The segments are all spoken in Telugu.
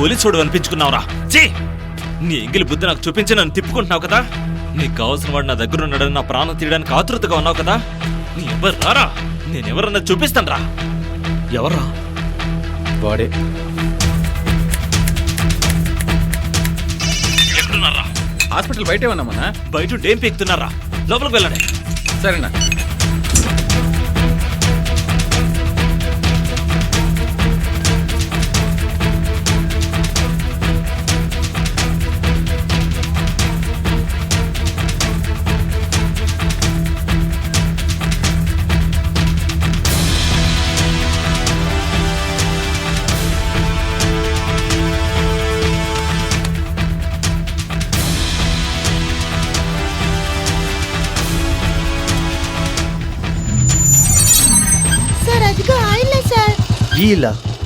పోలీసుడు అనిపించుకున్నావురా. చీ, నీ ఎంగిలి బుద్ధి నాకు చూపించి నన్ను తిప్పుకుంటున్నావు కదా. నీకు కావాల్సిన వాడు నా దగ్గర ఉన్నాడని నా ప్రాణం తీయడానికి ఆతృతగా ఉన్నావు కదా. నీ ఎవరు రారా, నేనెవరన్నా చూపిస్తాను రా. ఎవర్రా? వాడే. ఎక్కడున్నారా? హాస్పిటల్ బయటే ఉన్నామన్నా. బయట ఏం పీకుతున్నారా? లోపలికి వెళ్ళండి. సరేనా?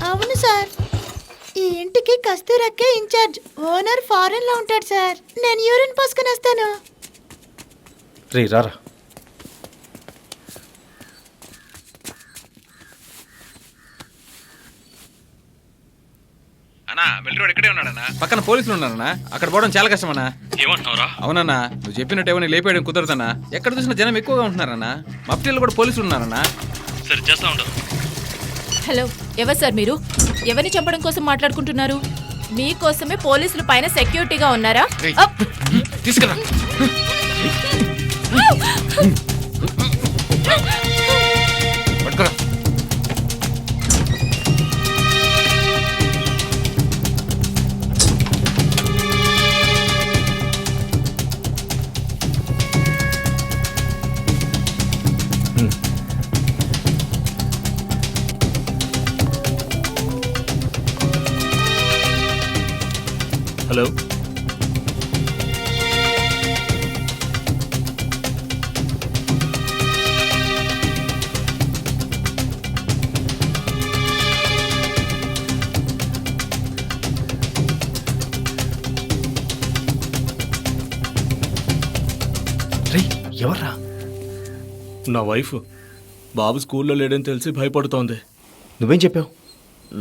అవును సార్, ఈ ఇంటికి కస్తూరక్కే ఇన్ఛార్జ్. ఓనర్ ఫారెన్ లో ఉంటాడు సార్. నేను యూరిన్ పోసుకొని వస్తాను. రే రారా. అన్నా వెళ్ళి ఇక్కడే ఉన్నాడన్నా. పక్కన పోలీసులు ఉన్నారన్నా. అక్కడ పోవడం చాలా కష్టమన్నా. ఏమంటున్నావురా? అవునన్నా, నువ్వు చెప్పినట్టు ఏమైనా లేపేయడం కుదరదన్నా. ఎక్కడ చూసినా జనం ఎక్కువగా ఉంటున్నారన్నా. మఫ్టీలో కూడా పోలీసులు ఉన్నారన్నా. సరే, చేస్తా ఉంటా. హలో, ఎవరు సార్ మీరు? ఎవరిని చంపడం కోసం మాట్లాడుకుంటున్నారు? మీకోసమే పోలీసులు పైన సెక్యూరిటీగా ఉన్నారా? తీసుకురా. పట్టుకురా. హలో, ఎవర్రా? నా వైఫ్. బాబు స్కూల్లో లేడని తెలిసి భయపడుతోంది. నువ్వేం చెప్పావు?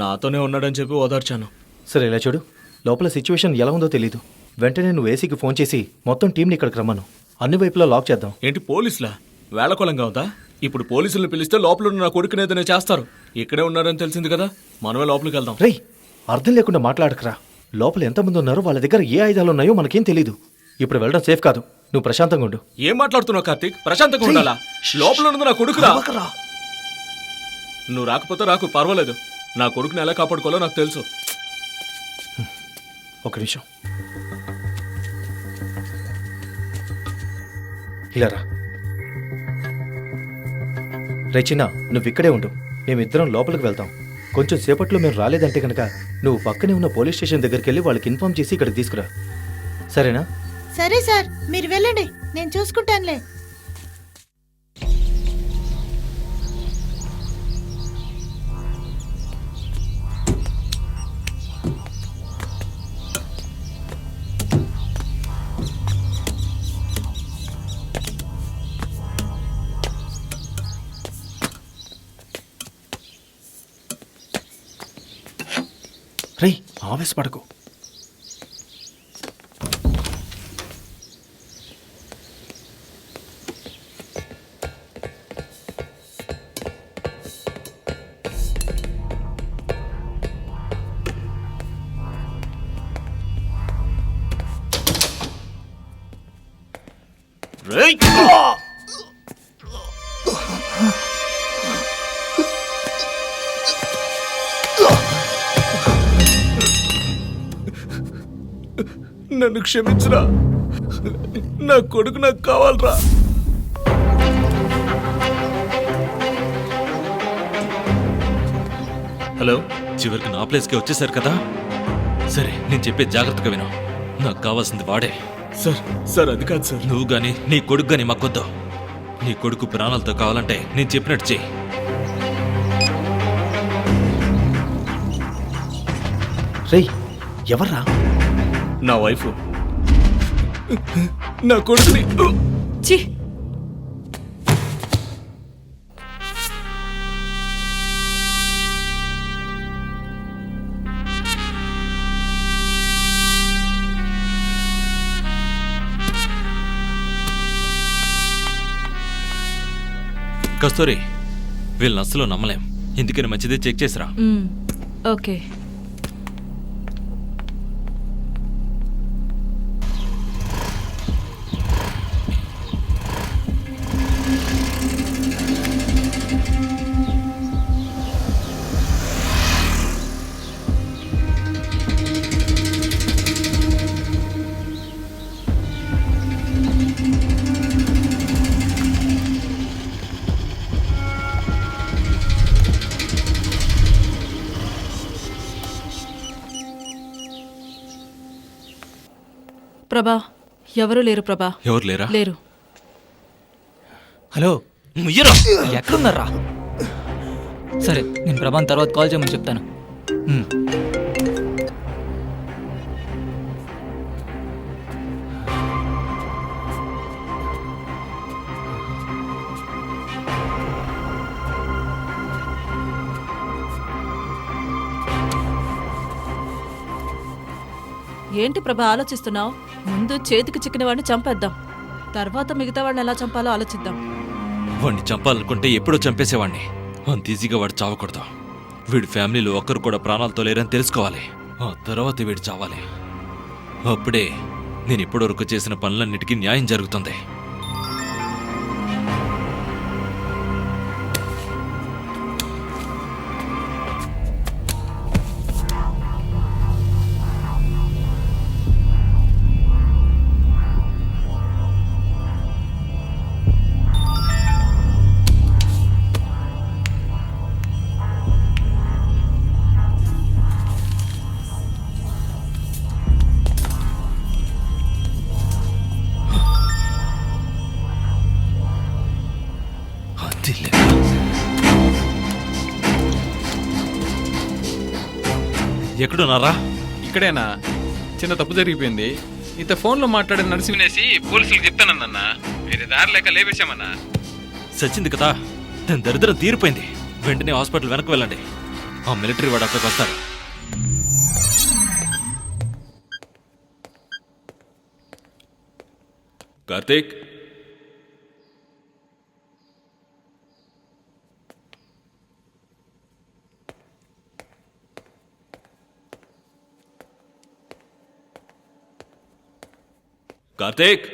నాతోనే ఉన్నాడని చెప్పి ఓదార్చాను. సరే ఇలా చూడు, లోపల సిచ్యువేషన్ ఎలా ఉందో తెలీదు. వెంటనే నువ్వు ఏసీకి ఫోన్ చేసి మొత్తం టీంని ఇక్కడికి రమ్మను. అన్ని వైపులా లాక్ చేద్దాం. ఏంటి పోలీసులా? వేళకోళంగా ఉందా? ఇప్పుడు పోలీసులను పిలిస్తే లోపల ఉన్న నా కొడుకుని ఏదైనా చేస్తారు. ఇక్కడే ఉన్నారని తెలిసింది కదా, మనమే లోపలికి వెళ్దాం. రేయ్, అర్థం లేకుండా మాట్లాడకరా. లోపల ఎంతమంది ఉన్నారో, వాళ్ళ దగ్గర ఏ ఆయుధాలు ఉన్నాయో మనకేం తెలీదు. ఇప్పుడు వెళ్ళడం సేఫ్ కాదు. నువ్వు ప్రశాంతంగా ఉండు. ఏం మాట్లాడుతున్నావు కార్తీక్? ప్రశాంతంగా ఉండాలా? లోపల ఉన్నది నా కొడుకురా. నువ్వు రాకపోతే రాకు, పర్వాలేదు. నా కొడుకుని ఎలా కాపాడుకోవాలో నాకు తెలుసు. ఒక నిమిషం ఇలా రా. రే చిన్న, నువ్వు ఇక్కడే ఉండు. మేమిద్దరం లోపలికి వెళ్తాం. కొంచెం సేపట్లో మేము రాలేదంటే కనుక నువ్వు పక్కనే ఉన్న పోలీస్ స్టేషన్ దగ్గరికి వెళ్ళి వాళ్ళకి ఇన్ఫార్మ్ చేసి ఇక్కడికి తీసుకురా. సరేనా? సరే సార్, మీరు వెళ్ళండి, నేను చూసుకుంటానులే. రేయ్, ఆవేశపడకు. రేయ్! నన్ను క్షమించురా. నా కొడుకు నాకు కావాలరా. హలో, చివరికి నా ప్లేస్కి వచ్చేసారు కదా. సరే, నేను చెప్పే జాగ్రత్తగా విను. నాకు కావాల్సింది వాడే. సార్ అది కాదు సార్. నువ్వు గాని నీ కొడుకు గాని మాకొద్దు. నీ కొడుకు ప్రాణాలతో కావాలంటే నేను చెప్పినట్టు చెయ్యి. రేయ్, ఎవర్రా? నా వైఫ్. నా కొడుకుని. ఛీ, కస్తూరి, వీళ్ళని అస్సలు నమ్మలేం. ఎందుకని మంచిదే చెక్ చేసిరా. ఓకే. ప్రభా, ఎవరు లేరు ప్రభా. ఎవరు లేరా? లేరు. హలో, ముయ్యరా. ఎక్కడున్నారా? సరే, నేను ప్రభాన్ తర్వాత కాల్ చేయమని చెప్తాను. ఏంటి ప్రభా ఆలోచిస్తున్నావు? ముందు చేతికి చిక్కిన వాడిని చంపేద్దాం, తర్వాత మిగతా వాడిని ఎలా చంపాలో ఆలోచిద్దాం. వాడిని చంపాలనుకుంటే ఎప్పుడో చంపేసేవాడిని. అంత ఈజీగా వాడు చావకూడదు. వీడి ఫ్యామిలీలో ఒక్కరు కూడా ప్రాణాలతో లేరని తెలుసుకోవాలి. ఆ తర్వాత వీడు చావాలి. అప్పుడే నేను ఇప్పటివరకు చేసిన పనులన్నిటికీ న్యాయం జరుగుతుంది. ఎక్కడున్నారా? ఇక్కడేనా? చిన్న తప్పు జరిగిపోయింది. ఇంత ఫోన్లో మాట్లాడిన నడిసి వినేసి పోలీసులకు చెప్తానన్నా. వేరే దారి లేక లేవేశామన్నా. సచ్చింది కదా, దాని దరిద్రం తీరిపోయింది. వెంటనే హాస్పిటల్ వెనక్కి వెళ్ళండి. ఆ మిలిటరీ వాడు అక్కడికి వస్తాడు. కార్తీక్, కార్తీక్,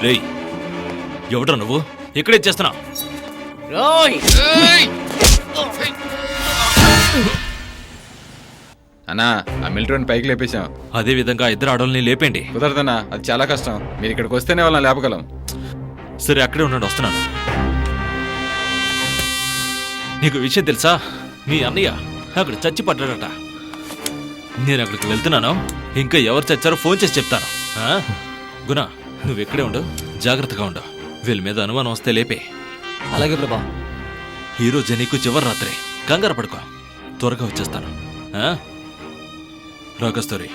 రేయ్, ఎవడ్రా నువ్వు? ఇక్కడే చేస్తున్నా. అన్నా, ఆ మిలిటరీని పైకి లేపేశాం. అదే విధంగా ఇద్దరు ఆడోళ్ళని లేపేండి. కుదరదన్నా, అది చాలా కష్టం. మీరు ఇక్కడికి వస్తేనే వాళ్ళని లేపగలం. సరే, అక్కడే ఉండండి, వస్తున్నాను. నీకు విషయం తెలుసా? మీ అన్నయ్య అక్కడ చచ్చి పడ్డాడట. నేను అక్కడికి వెళ్తున్నాను. ఇంకా ఎవరు చచ్చారో ఫోన్ చేసి చెప్తాను. గుణ, నువ్వు ఎక్కడే ఉండు, జాగ్రత్తగా ఉండు. వీళ్ళ మీద అనుమానం వస్తే లేపే. అలాగే ప్రభా. ఈరోజు నీకు చివరి రాత్రి. కంగారు పడుకో, త్వరగా వచ్చేస్తాను. రా కస్తూరి.